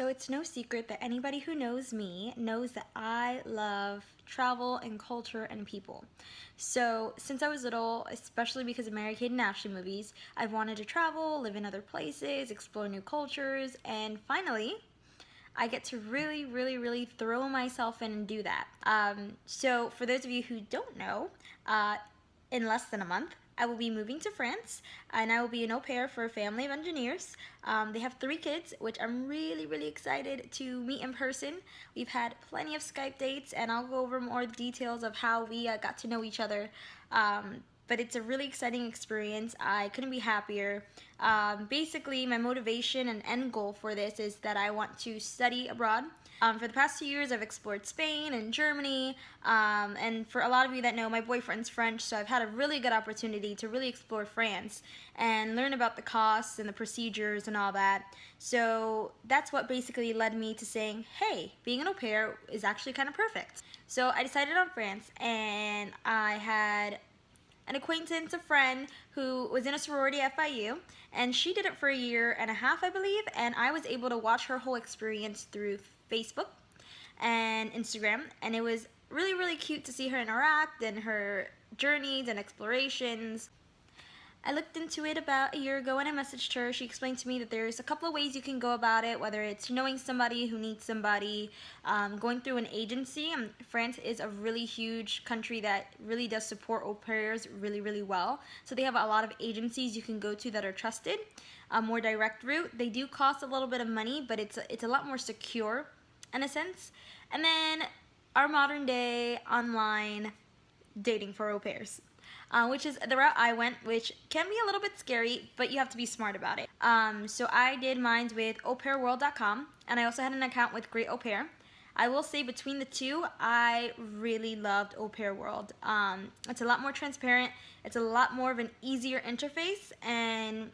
So it's no secret that anybody who knows me knows that I love travel and culture and people. So since I was little, especially because of Mary-Kate and Ashley movies, I've wanted to travel, live in other places, explore new cultures, and finally, I get to really throw myself in and do that. So for those of you who don't know, uh, in less than a month, I will be moving to France, and I will be an au pair for a family of engineers. They have 3 kids, which I'm really excited to meet in person. We've had plenty of Skype dates, and I'll go over more details of how we got to know each other. But it's a really exciting experience. I couldn't be happier. Basically, my motivation and end goal for this is that I want to study abroad. For the past 2 years, I've explored Spain and Germany, and for a lot of you that know, my boyfriend's French, so I've had a really good opportunity to really explore France and learn about the costs and the procedures and all that. So that's what basically led me to saying, hey, being an au pair is actually kind of perfect. So I decided on France, and I had an acquaintance, a friend who was in a sorority at FIU, and she did it for a year and a half, I believe, and I was able to watch her whole experience through Facebook and Instagram, and it was really cute to see her interact and her journeys and explorations. I looked into it about a year ago and I messaged her. She explained to me that there's a couple of ways you can go about it, whether it's knowing somebody who needs somebody, going through an agency. France is a really huge country that really does support au pairs really well. So they have a lot of agencies you can go to that are trusted. A more direct route. They do cost a little bit of money, but it's a lot more secure in a sense. And then our modern day online dating for au pairs. Which is the route I went, which can be a little bit scary, but you have to be smart about it. So I did mine with aupairworld.com, and I also had an account with Great Au Pair. I will say between the two, I really loved Au Pair World. It's a lot more transparent, it's a lot more of an easier interface, and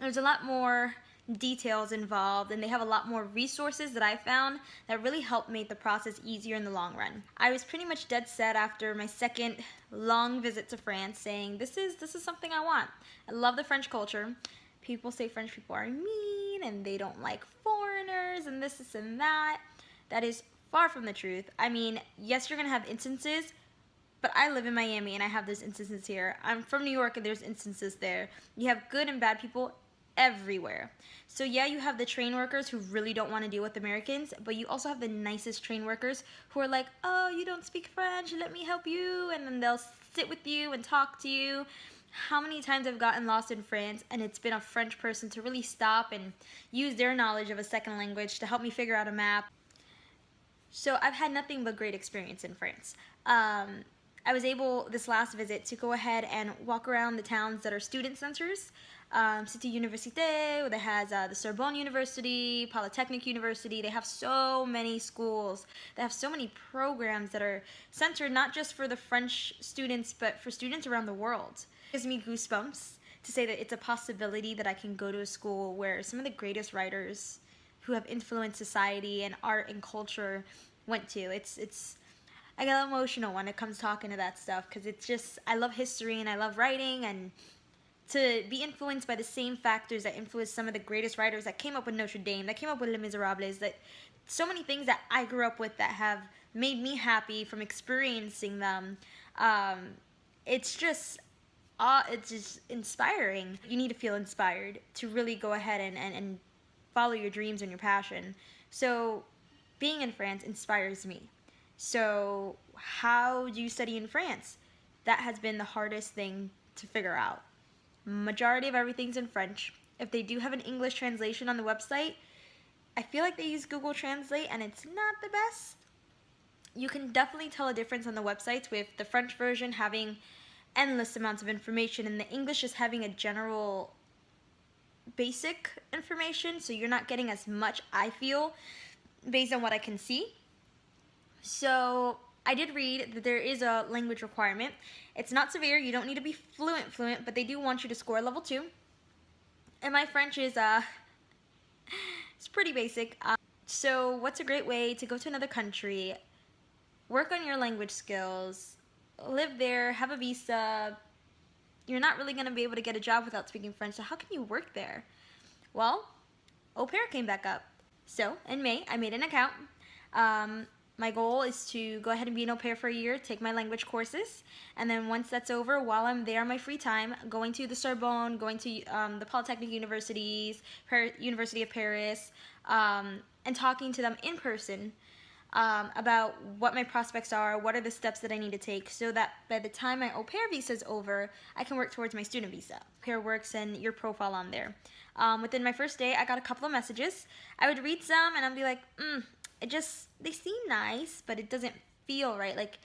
there's a lot more details involved, and they have a lot more resources that I found that really helped make the process easier in the long run. I was pretty much dead set after my second long visit to France saying this is something I want. I love the French culture. People say French people are mean and they don't like foreigners and this and that. That is far from the truth. I mean, yes, you're gonna have instances, but I live in Miami and I have those instances here. I'm from New York and there's instances there. You have good and bad people everywhere. So yeah, you have the train workers who really don't want to deal with Americans, but you also have the nicest train workers who are like, oh, you don't speak French, let me help you, and then they'll sit with you and talk to you. How many times I've gotten lost in France and it's been a French person to really stop and use their knowledge of a second language to help me figure out a map. So I've had nothing but great experience in France. I was able this last visit to go ahead and walk around the towns that are student centers. Cité Université, that has the Sorbonne University, Polytechnic University. They have so many schools. They have so many programs that are centered not just for the French students, but for students around the world. It gives me goosebumps to say that it's a possibility that I can go to a school where some of the greatest writers who have influenced society and art and culture went to. I get emotional when it comes talking to that stuff because it's just, I love history and I love writing, and to be influenced by the same factors that influenced some of the greatest writers that came up with Notre Dame, that came up with Les Miserables, that so many things that I grew up with that have made me happy from experiencing them. It's just inspiring. You need to feel inspired to really go ahead and follow your dreams and your passion. So being in France inspires me. So how do you study in France? That has been the hardest thing to figure out. Majority of everything's in French. If they do have an English translation on the website, I feel like they use Google Translate and it's not the best. You can definitely tell a difference on the websites with the French version having endless amounts of information and the English just having a general basic information, so you're not getting as much, I feel, based on what I can see. So I did read that there is a language requirement. It's not severe, you don't need to be fluent, but they do want you to score level 2. And my French is, it's pretty basic. So what's a great way to go to another country, work on your language skills, live there, have a visa? You're not really going to be able to get a job without speaking French, so how can you work there? Well, au pair came back up. So in May, I made an account. Um, my goal is to go ahead and be an au pair for a year, take my language courses, and then once that's over, while I'm there on my free time, going to the Sorbonne, going to the Polytechnic universities, University of Paris, and talking to them in person about what my prospects are, what are the steps that I need to take, so that by the time my au pair visa is over, I can work towards my student visa. Au pair works and your profile on there. Within my first day, I got a couple of messages. I would read some and I'd be like, they seem nice, but it doesn't feel right. Like,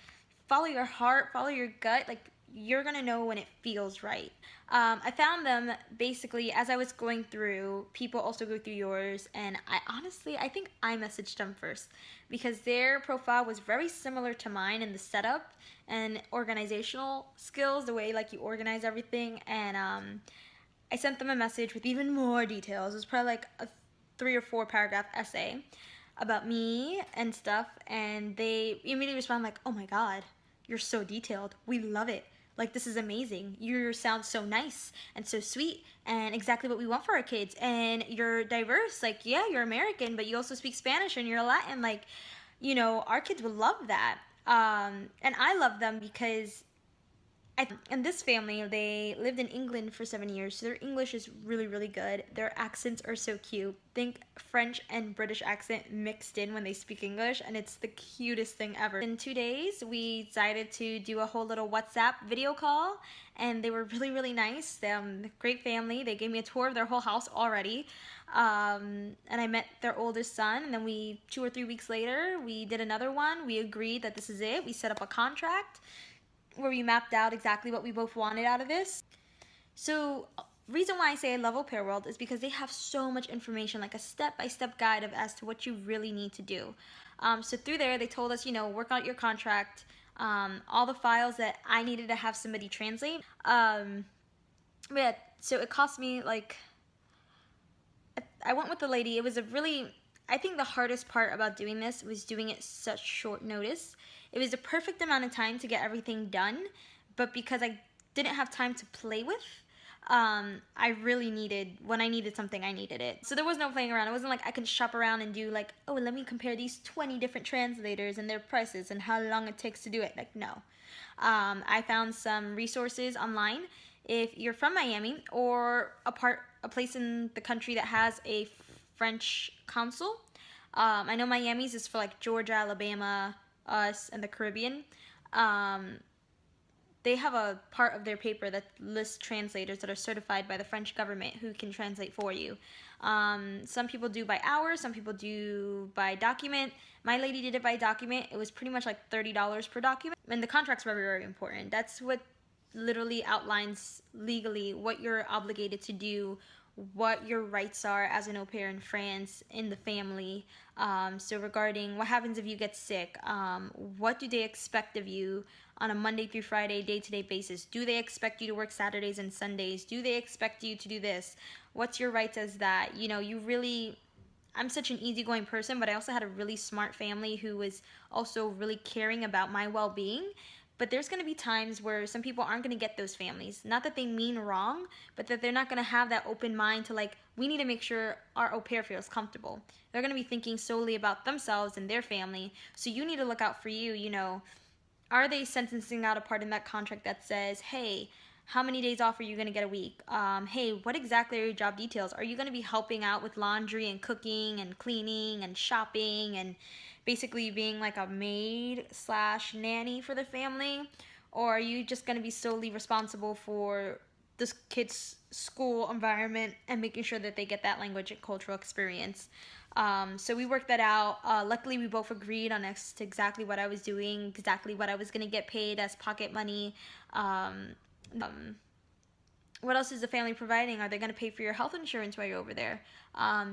follow your heart, follow your gut. Like, you're gonna know when it feels right. I found them basically as I was going through. People also go through yours, and I think I messaged them first because their profile was very similar to mine in the setup and organizational skills, the way like you organize everything. And I sent them a message with even more details. It was probably like a 3 or 4 paragraph essay about me and stuff, and they immediately respond like, "Oh my God, you're so detailed. We love it. Like, this is amazing. You sound so nice and so sweet and exactly what we want for our kids. And you're diverse. Like, yeah, you're American, but you also speak Spanish and you're Latin. Like, our kids would love that." And I love them because and this family, they lived in England for 7 years, so their English is really, really good. Their accents are so cute. Think French and British accent mixed in when they speak English, and it's the cutest thing ever. In 2 days, we decided to do a whole little WhatsApp video call, and they were really, really nice. Great family. They gave me a tour of their whole house already. And I met their oldest son, and then 2 or 3 weeks later, we did another one. We agreed that this is it. We set up a contract where we mapped out exactly what we both wanted out of this. So, reason why I say I love Au Pair World is because they have so much information, like a step-by-step guide as to what you really need to do. So through there, they told us, work out your contract, all the files that I needed to have somebody translate. So it cost me like, I went with the lady. It was I think the hardest part about doing this was doing it such short notice. It was the perfect amount of time to get everything done, but because I didn't have time to play with, when I needed something, I needed it. So there was no playing around. It wasn't like I could shop around and do like, oh, let me compare these 20 different translators and their prices and how long it takes to do it. Like, no. I found some resources online. If you're from Miami or a place in the country that has a French consul, I know Miami's is for like Georgia, Alabama, us, and the Caribbean. They have a part of their paper that lists translators that are certified by the French government who can translate for you. Some people do by hour, some people do by document. My lady did it by document. It was pretty much like $30 per document. And the contract's very, very important. That's what literally outlines legally what you're obligated to do, what your rights are as an au pair in France, in the family. So regarding what happens if you get sick, what do they expect of you on a Monday through Friday, day-to-day basis? Do they expect you to work Saturdays and Sundays? Do they expect you to do this? What's your rights as that? I'm such an easygoing person, but I also had a really smart family who was also really caring about my well-being. But there's going to be times where some people aren't going to get those families. Not that they mean wrong, but that they're not going to have that open mind to like, we need to make sure our au pair feels comfortable. They're going to be thinking solely about themselves and their family. So you need to look out for you, Are they sentencing out a part in that contract that says, hey, how many days off are you going to get a week? Hey, what exactly are your job details? Are you going to be helping out with laundry and cooking and cleaning and shopping and basically being like a maid/nanny for the family? Or are you just going to be solely responsible for this kid's school environment and making sure that they get that language and cultural experience? So we worked that out. Luckily, we both agreed on exactly what I was doing, exactly what I was going to get paid as pocket money. What else is the family providing? Are they going to pay for your health insurance while you're over there?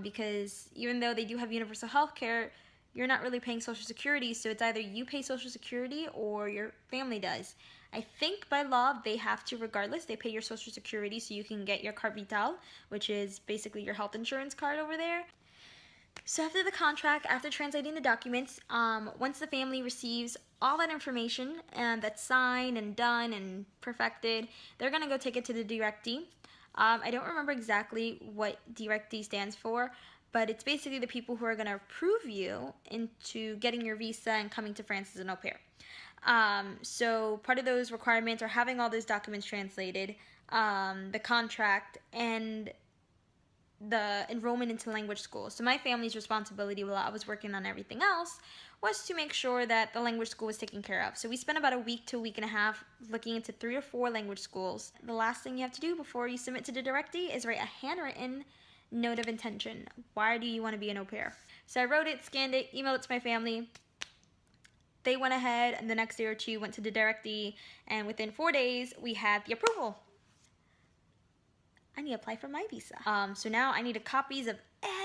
Because even though they do have universal health care, you're not really paying Social Security, so it's either you pay Social Security or your family does. I think by law they have to regardless. They pay your Social Security so you can get your Carte Vitale, which is basically your health insurance card over there. So after the contract, after translating the documents, once the family receives all that information and that's signed and done and perfected, they're going to go take it to the directee. I don't remember exactly what directee stands for, but it's basically the people who are going to approve you into getting your visa and coming to France as an au pair. So part of those requirements are having all those documents translated, the contract, and the enrollment into language school. So my family's responsibility while I was working on everything else was to make sure that the language school was taken care of. So we spent about a week to a week and a half looking into 3 or 4 language schools. The last thing you have to do before you submit to the Directee is write a handwritten note of intention. Why do you want to be an au pair? So I wrote it, scanned it, emailed it to my family. They went ahead and the next day or two went to the Directee, and within 4 days we had the approval. I need to apply for my visa. So now I needed copies of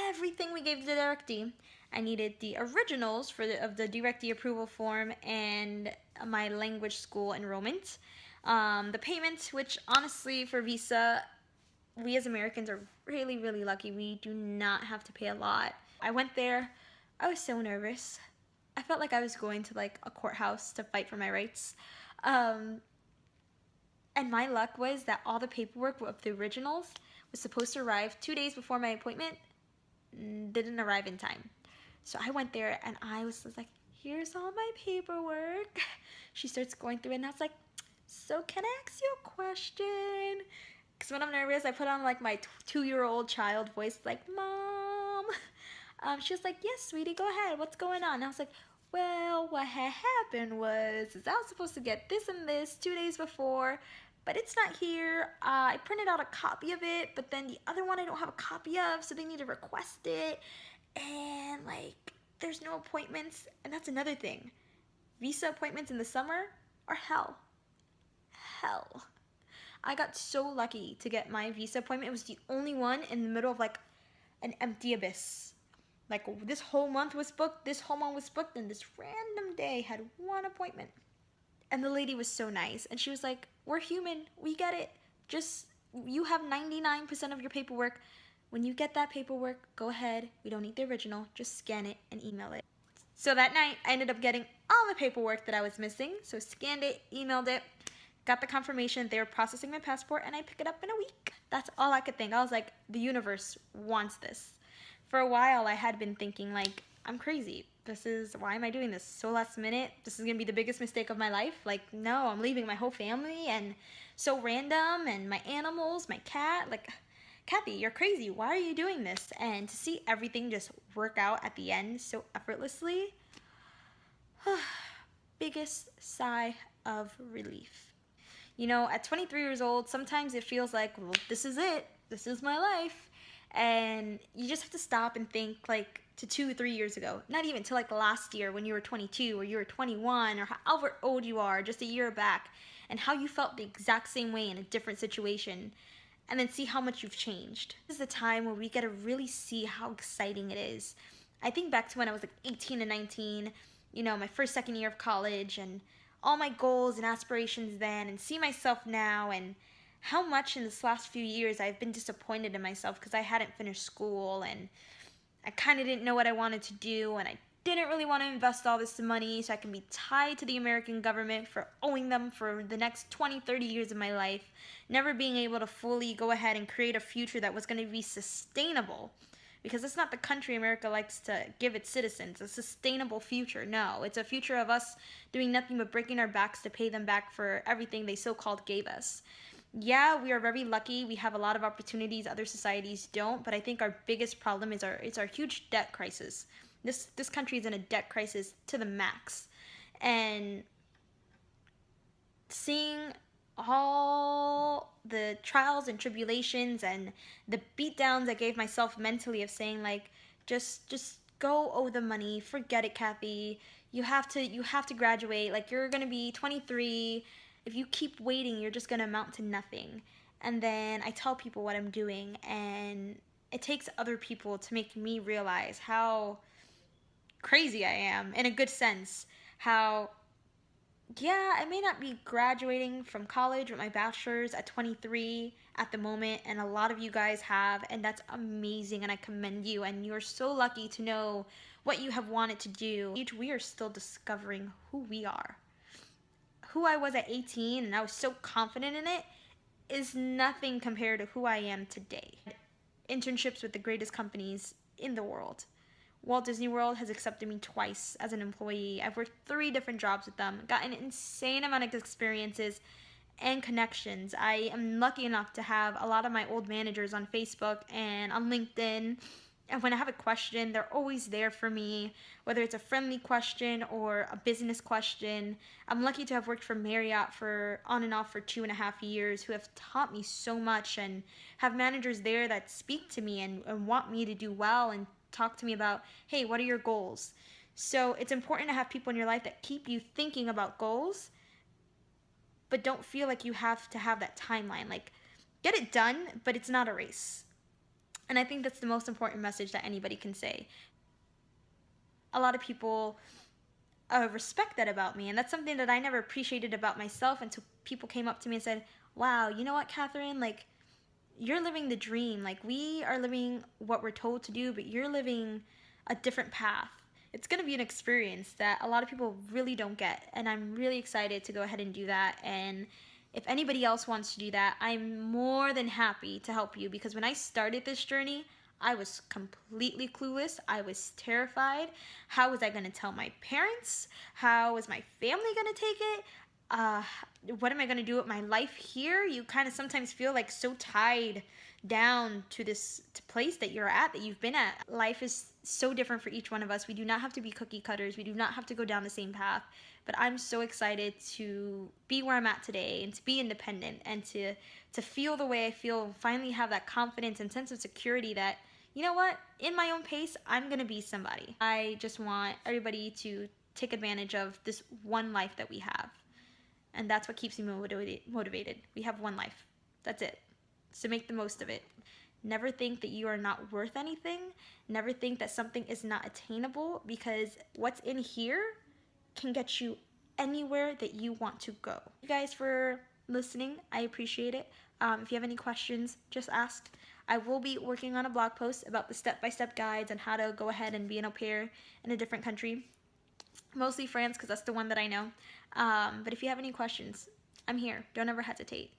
everything we gave to the Directee. I needed the originals of the Directee approval form and my language school enrollment. The payment, which honestly for visa, we as Americans are really, really lucky. We do not have to pay a lot. I went there. I was so nervous. I felt like I was going to like a courthouse to fight for my rights. And my luck was that all the paperwork of the originals was supposed to arrive 2 days before my appointment, didn't arrive in time. So I went there and I was like, here's all my paperwork. She starts going through it and I was like, so can I ask you a question? Because when I'm nervous, I put on like my 2-year-old child voice, like, Mom. She was like, yes, sweetie, go ahead. What's going on? And I was like, well, what had happened was I was supposed to get this and this 2 days before, but it's not here. I printed out a copy of it, but then the other one I don't have a copy of, so they need to request it. And like, there's no appointments. And that's another thing. Visa appointments in the summer are hell. Hell. I got so lucky to get my visa appointment. It was the only one in the middle of like an empty abyss. Like this whole month was booked, this whole month was booked, and this random day had one appointment. And the lady was so nice. And she was like, we're human, we get it. Just, you have 99% of your paperwork. When you get that paperwork, go ahead. We don't need the original. Just scan it and email it. So that night, I ended up getting all the paperwork that I was missing. So scanned it, emailed it, got the confirmation they were processing my passport, and I picked it up in a week. That's all I could think. I was like, the universe wants this. For a while, I had been thinking, like, I'm crazy. Why am I doing this so last minute? This is going to be the biggest mistake of my life. Like, no, I'm leaving my whole family, and so random, and my animals, my cat. Like, Kathy, you're crazy. Why are you doing this? And to see everything just work out at the end so effortlessly, biggest sigh of relief. You know, at 23 years old, sometimes it feels like, well, this is it. This is my life. And you just have to stop and think like to 2-3 years ago, not even to like last year when you were 22 or you were 21 or however old you are, just a year back, and how you felt the exact same way in a different situation, and then see how much you've changed. This is the time where we get to really see how exciting it is. I think back to when I was like 18 and 19, you know, my first, second year of college, and all my goals and aspirations then, and see myself now, and how much in this last few years I've been disappointed in myself because I hadn't finished school and I kind of didn't know what I wanted to do, and I didn't really want to invest all this money so I can be tied to the American government for owing them for the next 20-30 years of my life, never being able to fully go ahead and create a future that was going to be sustainable. Because it's not the country America likes to give its citizens, a sustainable future. No, it's a future of us doing nothing but breaking our backs to pay them back for everything they so-called gave us. Yeah, we are very lucky. We have a lot of opportunities other societies don't, but I think our biggest problem is our huge debt crisis. This country is in a debt crisis to the max. And seeing all the trials and tribulations and the beatdowns I gave myself mentally of saying like, just go owe the money, forget it, Kathy. You have to graduate. Like, you're gonna be 23. If you keep waiting, you're just gonna amount to nothing. And then I tell people what I'm doing, and it takes other people to make me realize how crazy I am, in a good sense. How, yeah, I may not be graduating from college with my bachelor's at 23 at the moment, and a lot of you guys have, and that's amazing, and I commend you, and you're so lucky to know what you have wanted to do. We are still discovering who we are. Who I was at 18, and I was so confident in it, is nothing compared to who I am today. Internships with the greatest companies in the world. Walt Disney World has accepted me twice as an employee. I've worked 3 different jobs with them, got an insane amount of experiences and connections. I am lucky enough to have a lot of my old managers on Facebook and on LinkedIn. And when I have a question, they're always there for me, whether it's a friendly question or a business question. I'm lucky to have worked for Marriott for on and off for 2.5 years, who have taught me so much, and have managers there that speak to me and want me to do well and talk to me about, hey, what are your goals? So it's important to have people in your life that keep you thinking about goals, but don't feel like you have to have that timeline. Like, get it done, but it's not a race. And I think that's the most important message that anybody can say. A lot of people respect that about me, and that's something that I never appreciated about myself until people came up to me and said, wow, you know what, Catherine, like, you're living the dream. Like, we are living what we're told to do, but you're living a different path. It's going to be an experience that a lot of people really don't get, and I'm really excited to go ahead and do that. And if anybody else wants to do that, I'm more than happy to help you, because when I started this journey, I was completely clueless. I was terrified. How was I going to tell my parents? How was my family going to take it? What am I going to do with my life here? You kind of sometimes feel like so tied down to this place that you're at, that you've been at. Life is so different for each one of us. We do not have to be cookie cutters. We do not have to go down the same path. But I'm so excited to be where I'm at today and to be independent and to feel the way I feel, finally have that confidence and sense of security that, you know what, in my own pace, I'm going to be somebody. I just want everybody to take advantage of this one life that we have. And that's what keeps me motivated. We have one life. That's it. So make the most of it. Never think that you are not worth anything. Never think that something is not attainable, because what's in here can get you anywhere that you want to go. Thank you guys for listening. I appreciate it. If you have any questions, just ask. I will be working on a blog post about the step-by-step guides on how to go ahead and be an au pair in a different country. Mostly France, because that's the one that I know. But if you have any questions, I'm here. Don't ever hesitate.